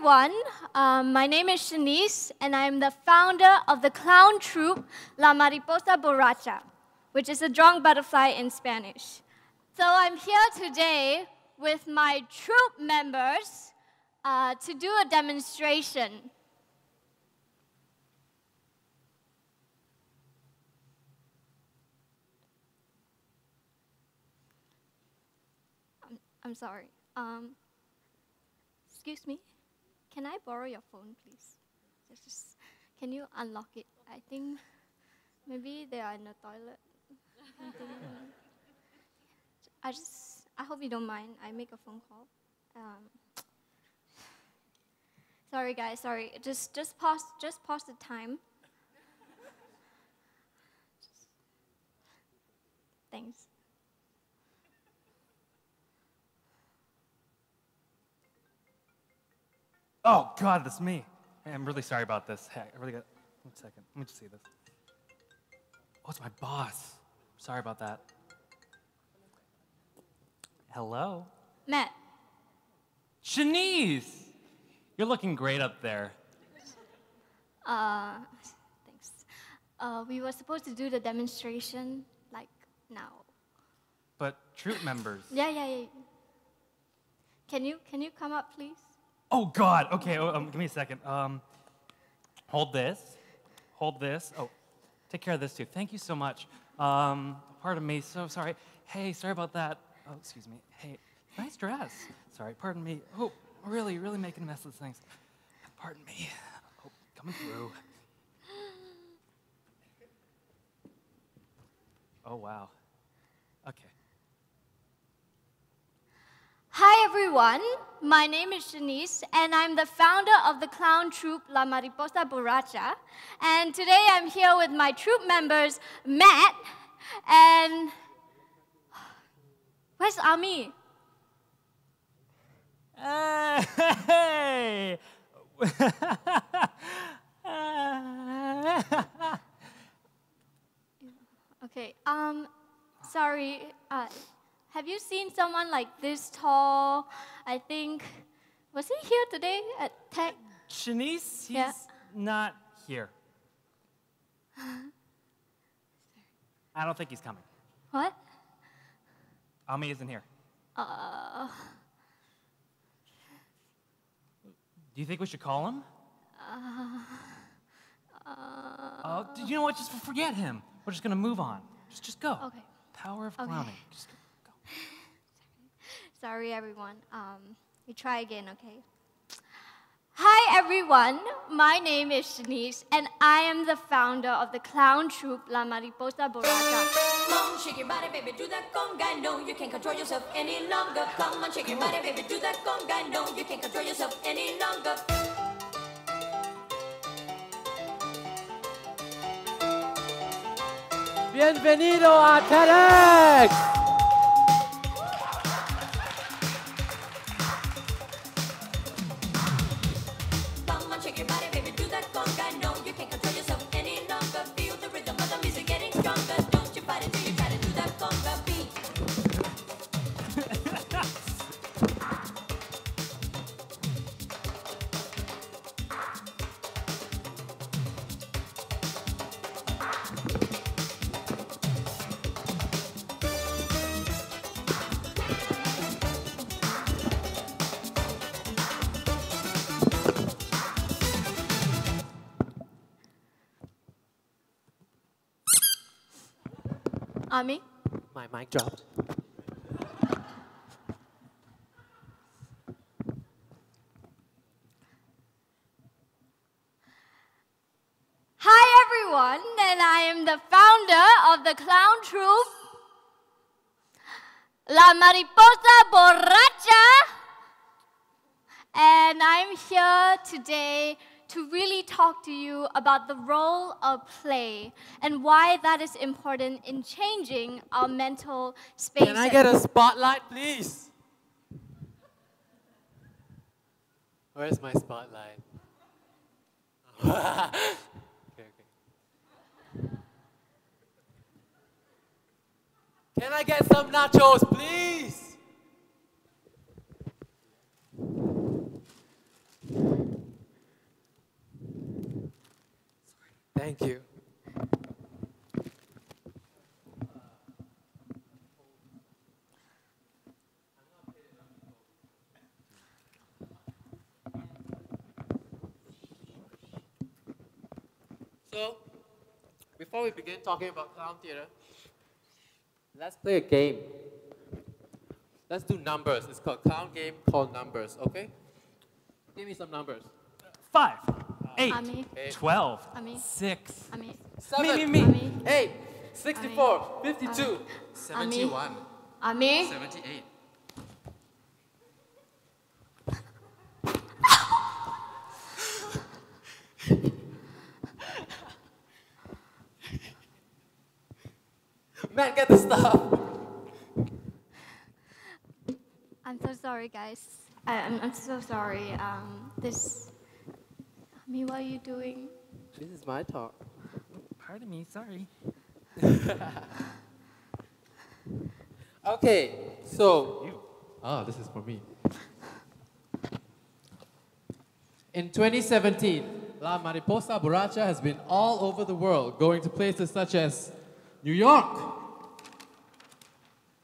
everyone. My name is Shanice, and I'm the founder of the clown troupe La Mariposa Borracha, which is a drunk butterfly in Spanish. So I'm here today with my troupe members to do a demonstration. I'm sorry. Excuse me. Can I borrow your phone, please? Can you unlock it? I think maybe they are in the toilet. I hope you don't mind. I make a phone call. Sorry, guys. Sorry. Just pause the time. Thanks. Oh, God, that's me. Hey, I'm really sorry about this. Hey, I really got... 1 second. Let me just see this. Oh, it's my boss. Sorry about that. Hello? Matt. Shanice! You're looking great up there. Thanks. We were supposed to do the demonstration, like, now. But troop members... Yeah. Can you come up, please? Oh, God. Okay, give me a second. Hold this. Hold this. Oh, take care of this, too. Thank you so much. Pardon me. So sorry. Hey, sorry about that. Oh, excuse me. Hey, nice dress. Sorry, pardon me. Oh, really making a mess of things. Pardon me. Oh, coming through. Oh, wow. Okay. Hi, everyone. My name is Shanice, and I'm the founder of the clown troupe La Mariposa Borracha. And today I'm here with my troupe members, Matt, and... Where's Ami? Hey! Okay, sorry. Have you seen someone like this tall? I think, was he here today at Tech? Shanice, he's not here. I don't think he's coming. What? Ami isn't here. Do you think we should call him? You know what? Just forget him. We're just gonna move on. Just go. Okay. Power of clowning. Just go. Sorry, everyone. We try again, okay? Hi, everyone. My name is Shanice, and I am the founder of the clown troupe La Mariposa Borracha. Come on, shake your body, baby, do that conga. No, you can't control yourself any longer. Come on, shake your body, baby, do that conga. No, you can't control yourself any longer. Bienvenido a TEDx! Ami? My mic dropped. Hi, everyone, and I am the founder of the clown troupe La Mariposa Borracha, and I'm here today to really talk to you about the role of play and why that is important in changing our mental space. Can I get a spotlight, please? Where's my spotlight? Okay. Can I get some nachos, please? Thank you. So, before we begin talking about clown theater, let's play a game. Let's do numbers. It's called clown game called numbers, okay? Give me some numbers. 5, 8, Ami. 12, Ami. 6. Ami. 7, Me. Ami. 8, 64, 52. 71, Ami. 78. Man, get the stuff. I'm so sorry, guys. I'm so sorry. Ami, what are you doing? This is my talk. Pardon me, sorry. Okay, so. You. This is for me. In 2017, La Mariposa Borracha has been all over the world, going to places such as New York,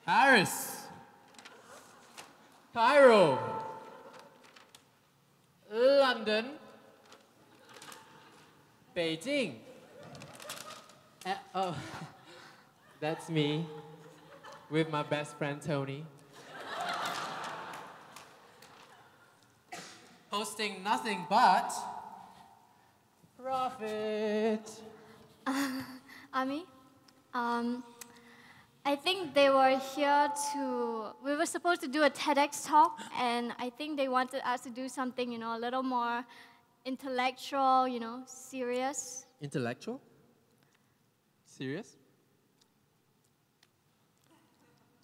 Paris, Cairo, London, Beijing. Oh, that's me with my best friend Tony. Posting nothing but profit. Ami, I think they were here we were supposed to do a TEDx talk, and I think they wanted us to do something, a little more intellectual, serious. Intellectual? Serious?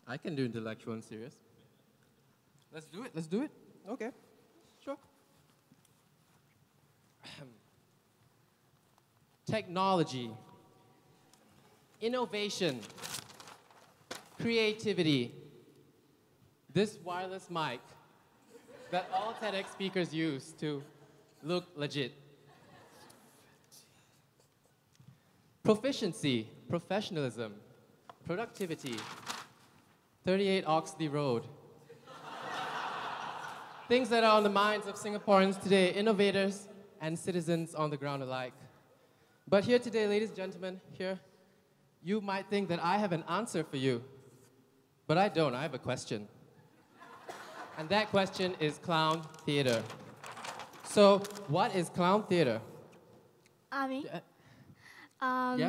I can do intellectual and serious. Let's do it. Okay, sure. Technology, innovation, creativity. This wireless mic that all TEDx speakers use to look legit. Proficiency, professionalism, productivity, 38 Oxley Road. Things that are on the minds of Singaporeans today, innovators and citizens on the ground alike. But here today, ladies and gentlemen, you might think that I have an answer for you. But I don't, I have a question. And that question is clown theater. So, what is clown theater? Ami, Yeah? I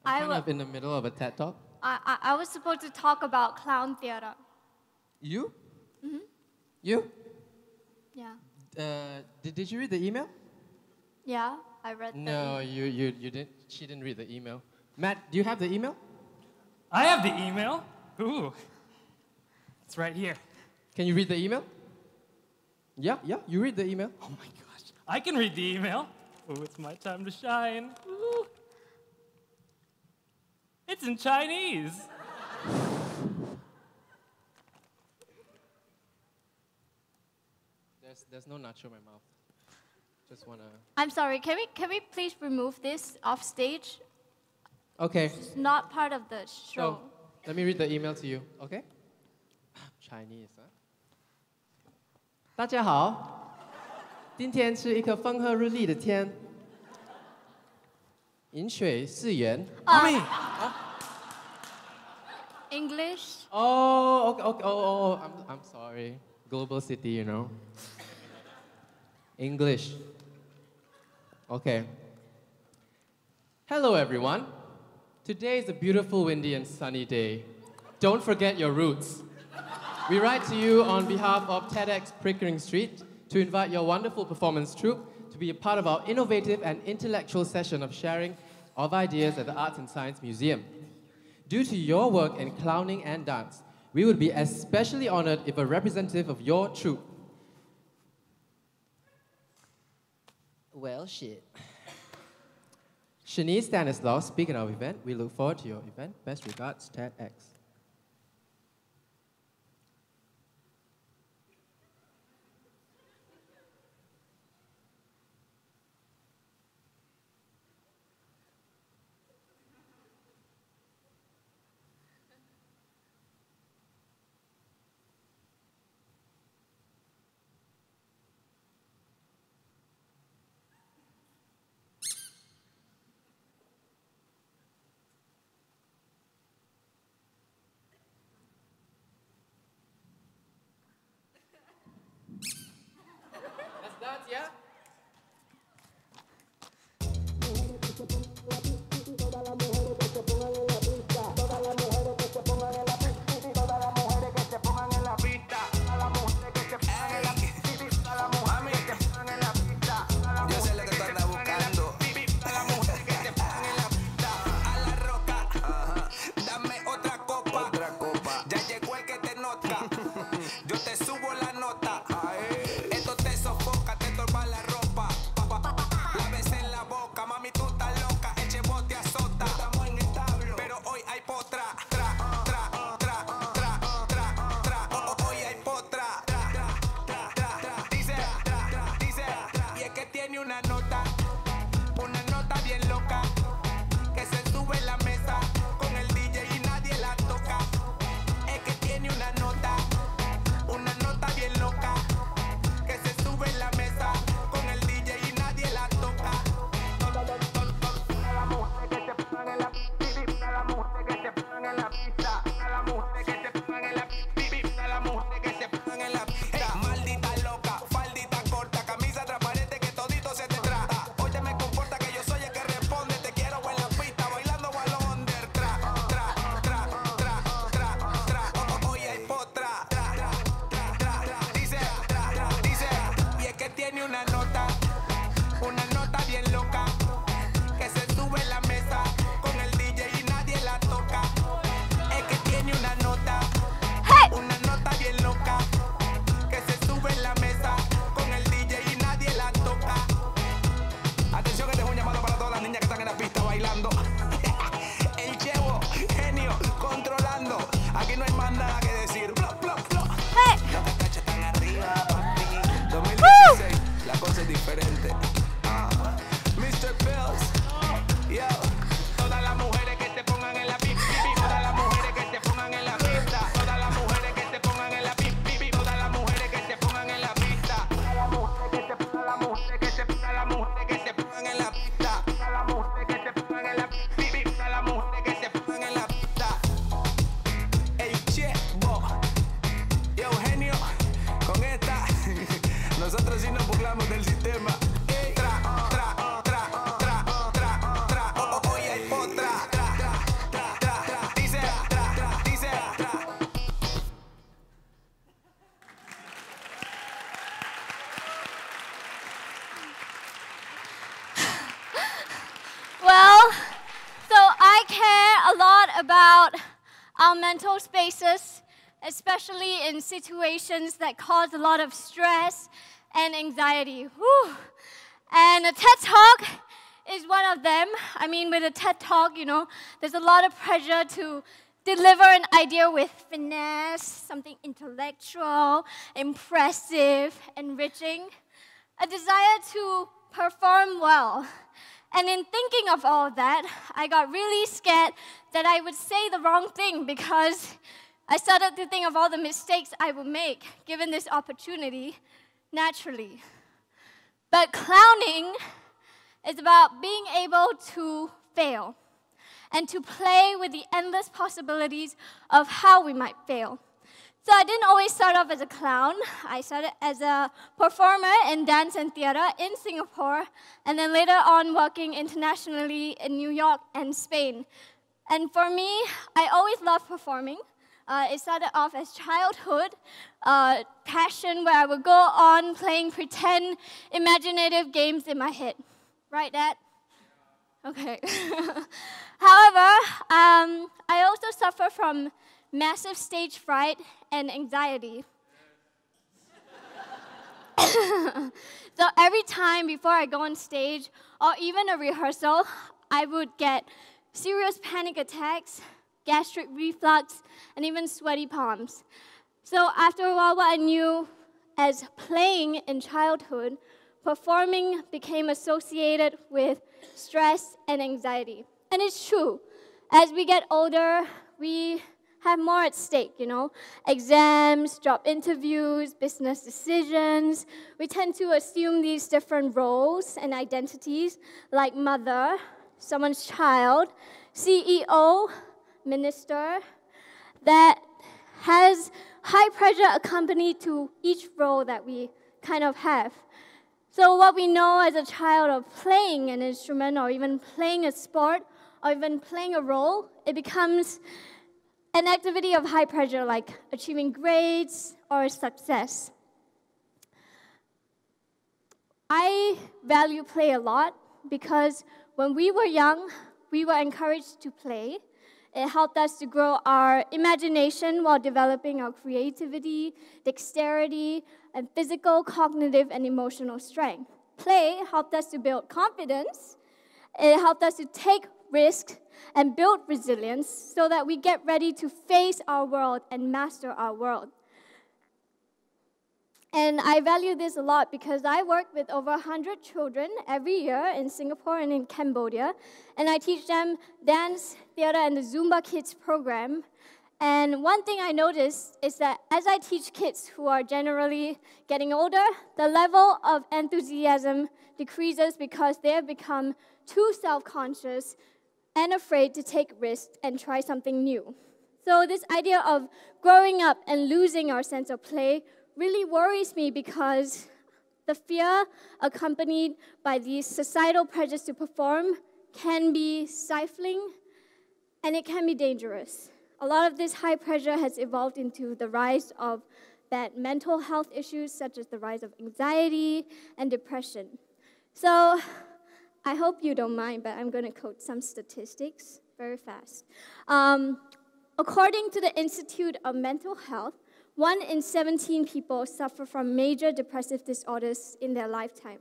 I'm kind wa- of in the middle of a TED Talk. I was supposed to talk about clown theater. You? Mm-hmm. You? Yeah. Did you read the email? Yeah, I read the No, you didn't. She didn't read the email. Matt, do you have the email? I have the email. Ooh. It's right here. Can you read the email? Yeah, you read the email. Oh my gosh. I can read the email. Ooh, it's my time to shine. Ooh. It's in Chinese. There's no nacho in my mouth. Just wanna. I'm sorry, can we please remove this off stage? Okay. It's not part of the show. So let me read the email to you. Okay. Chinese, huh? 大家好，今天是一个风和日丽的天，饮水思源。 Mommy. English? Oh, okay. I'm sorry. Global city, you know. English. Okay. Hello, everyone. Today is a beautiful, windy, and sunny day. Don't forget your roots. We write to you on behalf of TEDxPickeringStreet to invite your wonderful performance troupe to be a part of our innovative and intellectual session of sharing of ideas at the Arts and Science Museum. Due to your work in clowning and dance, we would be especially honored if a representative of your troupe. Well, shit. Shanice, Stanislaus, speaking of event, we look forward to your event. Best regards, TEDx. una nota bien loca, que se sube en la mesa con el DJ y nadie la toca. Es que tiene una nota bien loca, que se sube en la mesa con el DJ y nadie la toca. A la mujer que se pongan en la pista, a la mujer que se pongan en la pista, a la mujer que se pongan en la pista, a la mujer que se pongan en la pista. Maldita loca, faldita corta, camisa transparente que todito se te trata. Oye, me comporta que yo soy el que responde, te quiero en la pista, bailando balón under. Tra, tra, tra, tra, tra, tra. Oye, hay potra. Dice, y es que tiene una nota bien loca, que se sube en la mesa con el DJ y nadie la toca. Es que tiene una nota bien loca, que se sube en la mesa con el DJ y nadie la toca. Atención, este es un llamado para todas las niñas que están en la pista bailando. El chevo, genio, controlando. Aquí no hay más nada que decir. Plop, plop, plop. Los cachachos están arriba, papi. 2016, la cosa es diferente. Mr. Bills, yo. Todas las mujeres que se pongan en la pista, todas las mujeres que se pongan en la pista, todas las mujeres que se pongan en la pista, todas las mujeres que se pongan en la pista, todas las mujeres que se pongan, las mujeres que se pongan, las mujeres que se pongan en la pista, todas las mujeres que se pongan en la pista, todas las mujeres que se pongan en la pista. Ey, chevo, yo, genio, con esta, nosotros sí nos burlamos del sistema. Well, so I care a lot about our mental spaces, especially in situations that cause a lot of stress and anxiety. Whew. And a TED Talk is one of them. I mean, with a TED Talk, you know, there's a lot of pressure to deliver an idea with finesse, something intellectual, impressive, enriching, a desire to perform well. And in thinking of all of that, I got really scared that I would say the wrong thing because I started to think of all the mistakes I would make given this opportunity naturally. But clowning is about being able to fail and to play with the endless possibilities of how we might fail. So I didn't always start off as a clown. I started as a performer in dance and theater in Singapore, and then later on working internationally in New York and Spain. And for me, I always loved performing. It started off as childhood passion where I would go on playing pretend imaginative games in my head. Right, Dad? Okay. However, I also suffer from massive stage fright and anxiety. So every time before I go on stage or even a rehearsal, I would get serious panic attacks, gastric reflux, and even sweaty palms. So after a while, what I knew as playing in childhood, performing became associated with stress and anxiety. And it's true. As we get older, we have more at stake, you know. Exams, job interviews, business decisions. We tend to assume these different roles and identities like mother, someone's child, CEO, minister, that has high pressure accompanied to each role that we kind of have. So what we know as a child of playing an instrument or even playing a sport or even playing a role, it becomes an activity of high pressure like achieving grades or success. I value play a lot because when we were young, we were encouraged to play. It helped us to grow our imagination while developing our creativity, dexterity, and physical, cognitive, and emotional strength. Play helped us to build confidence. It helped us to take risks and build resilience so that we get ready to face our world and master our world. And I value this a lot because I work with over 100 children every year in Singapore and in Cambodia. And I teach them dance, theater, and the Zumba Kids program. And one thing I noticed is that as I teach kids who are generally getting older, the level of enthusiasm decreases because they have become too self-conscious and afraid to take risks and try something new. So this idea of growing up and losing our sense of play really worries me because the fear accompanied by these societal pressures to perform can be stifling and it can be dangerous. A lot of this high pressure has evolved into the rise of bad mental health issues such as the rise of anxiety and depression. So I hope you don't mind, but I'm going to quote some statistics very fast. According to the Institute of Mental Health, 1 in 17 people suffer from major depressive disorders in their lifetime.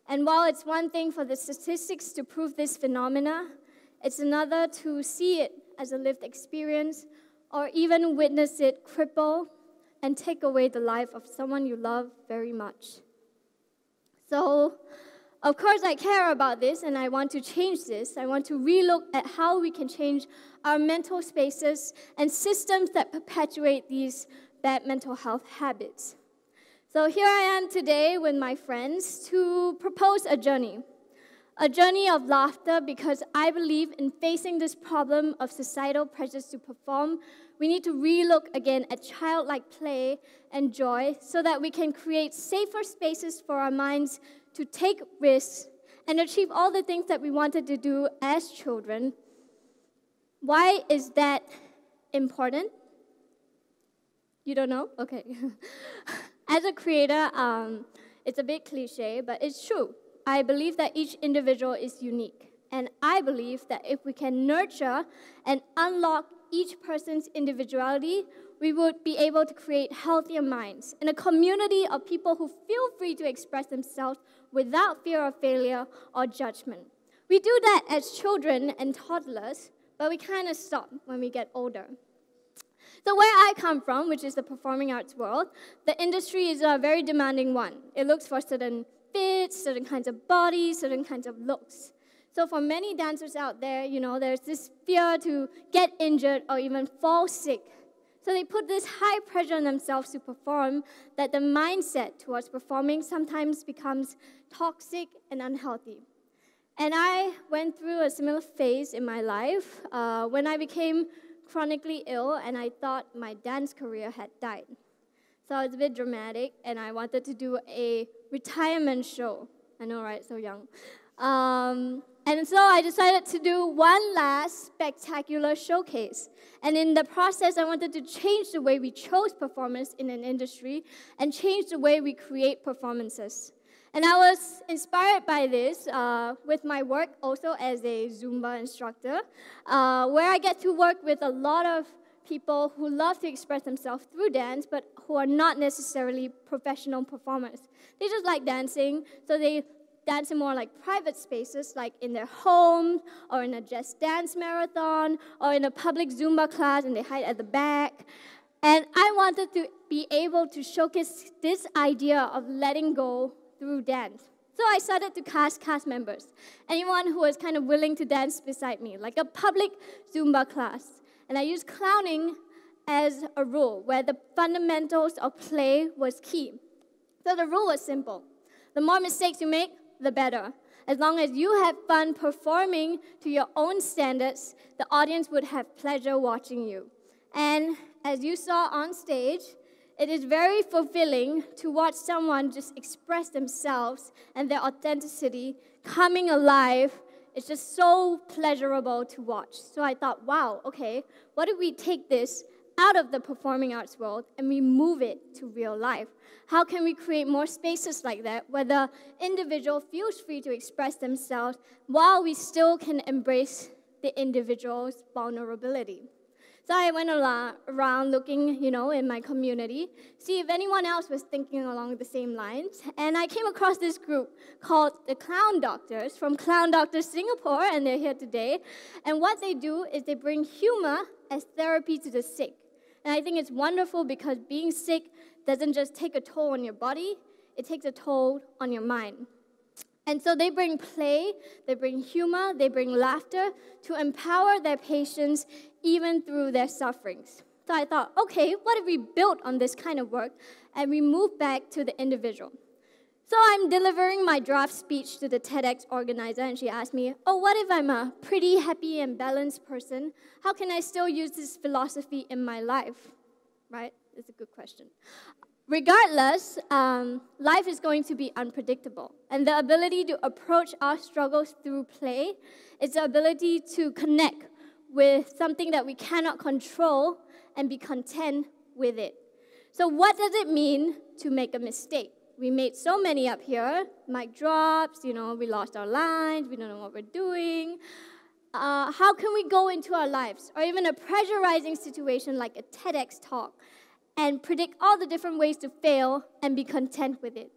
And while it's one thing for the statistics to prove this phenomena, it's another to see it as a lived experience or even witness it cripple and take away the life of someone you love very much. So, of course, I care about this and I want to change this. I want to relook at how we can change our mental spaces and systems that perpetuate these bad mental health habits. So here I am today with my friends to propose a journey of laughter because I believe in facing this problem of societal pressures to perform, we need to relook again at childlike play and joy so that we can create safer spaces for our minds to take risks and achieve all the things that we wanted to do as children. Why is that important? You don't know? Okay. As a creator, it's a bit cliche, but it's true. I believe that each individual is unique. And I believe that if we can nurture and unlock each person's individuality, we would be able to create healthier minds and a community of people who feel free to express themselves without fear of failure or judgment. We do that as children and toddlers, but we kind of stop when we get older. So where I come from, which is the performing arts world, the industry is a very demanding one. It looks for certain fits, certain kinds of bodies, certain kinds of looks. So for many dancers out there, there's this fear to get injured or even fall sick. So they put this high pressure on themselves to perform that the mindset towards performing sometimes becomes toxic and unhealthy. And I went through a similar phase in my life when I became chronically ill and I thought my dance career had died. So I was a bit dramatic and I wanted to do a retirement show. I know, right? So young. And so I decided to do one last spectacular showcase. And in the process, I wanted to change the way we chose performers in an industry and change the way we create performances. And I was inspired by this with my work also as a Zumba instructor, where I get to work with a lot of people who love to express themselves through dance, but who are not necessarily professional performers. They just like dancing, so they dance in more like private spaces, like in their home, or in a Just Dance marathon, or in a public Zumba class, and they hide at the back. And I wanted to be able to showcase this idea of letting go through dance. So I started to cast members, anyone who was kind of willing to dance beside me, like a public Zumba class. And I used clowning as a rule, where the fundamentals of play was key. So the rule was simple. The more mistakes you make, the better. As long as you have fun performing to your own standards, the audience would have pleasure watching you. And as you saw on stage, it is very fulfilling to watch someone just express themselves and their authenticity coming alive. It's just so pleasurable to watch. So I thought, wow, okay, what if we take this out of the performing arts world and we move it to real life? How can we create more spaces like that where the individual feels free to express themselves while we still can embrace the individual's vulnerability? So I went around looking, in my community, see if anyone else was thinking along the same lines. And I came across this group called the Clown Doctors from Clown Doctors Singapore, and they're here today. And what they do is they bring humor as therapy to the sick. And I think it's wonderful because being sick doesn't just take a toll on your body, it takes a toll on your mind. And so they bring play, they bring humor, they bring laughter to empower their patients even through their sufferings. So I thought, okay, what if we built on this kind of work and we move back to the individual? So I'm delivering my draft speech to the TEDx organizer, and she asked me, oh, what if I'm a pretty happy and balanced person? How can I still use this philosophy in my life? Right? It's a good question. Regardless, life is going to be unpredictable. And the ability to approach our struggles through play is the ability to connect with something that we cannot control and be content with it. So what does it mean to make a mistake? We made so many up here. Mic drops, we lost our lines, we don't know what we're doing. How can we go into our lives, or even a pressurizing situation like a TEDx talk, and predict all the different ways to fail and be content with it?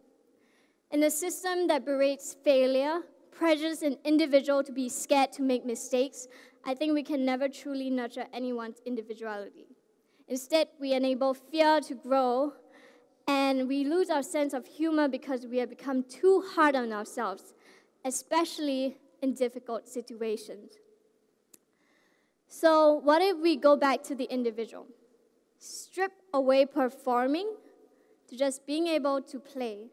In a system that berates failure, pressures an individual to be scared to make mistakes, I think we can never truly nurture anyone's individuality. Instead, we enable fear to grow, and we lose our sense of humor because we have become too hard on ourselves, especially in difficult situations. So what if we go back to the individual? Strip away performing to just being able to play.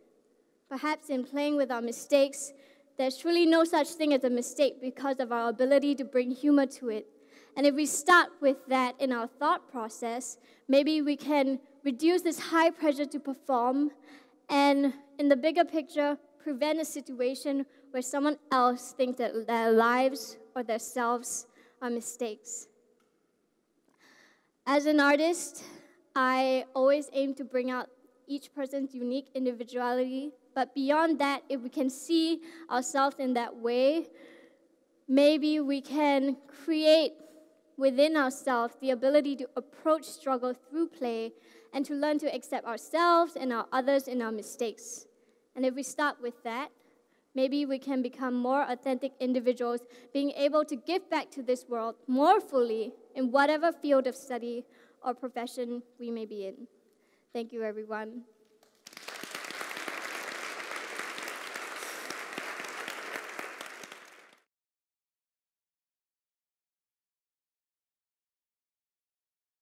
Perhaps in playing with our mistakes, there's truly no such thing as a mistake because of our ability to bring humor to it. And if we start with that in our thought process, maybe we can reduce this high pressure to perform, and in the bigger picture, prevent a situation where someone else thinks that their lives or their selves are mistakes. As an artist, I always aim to bring out each person's unique individuality, but beyond that, if we can see ourselves in that way, maybe we can create within ourselves the ability to approach struggle through play and to learn to accept ourselves and our others in our mistakes. And if we start with that, maybe we can become more authentic individuals, being able to give back to this world more fully in whatever field of study or profession we may be in. Thank you, everyone.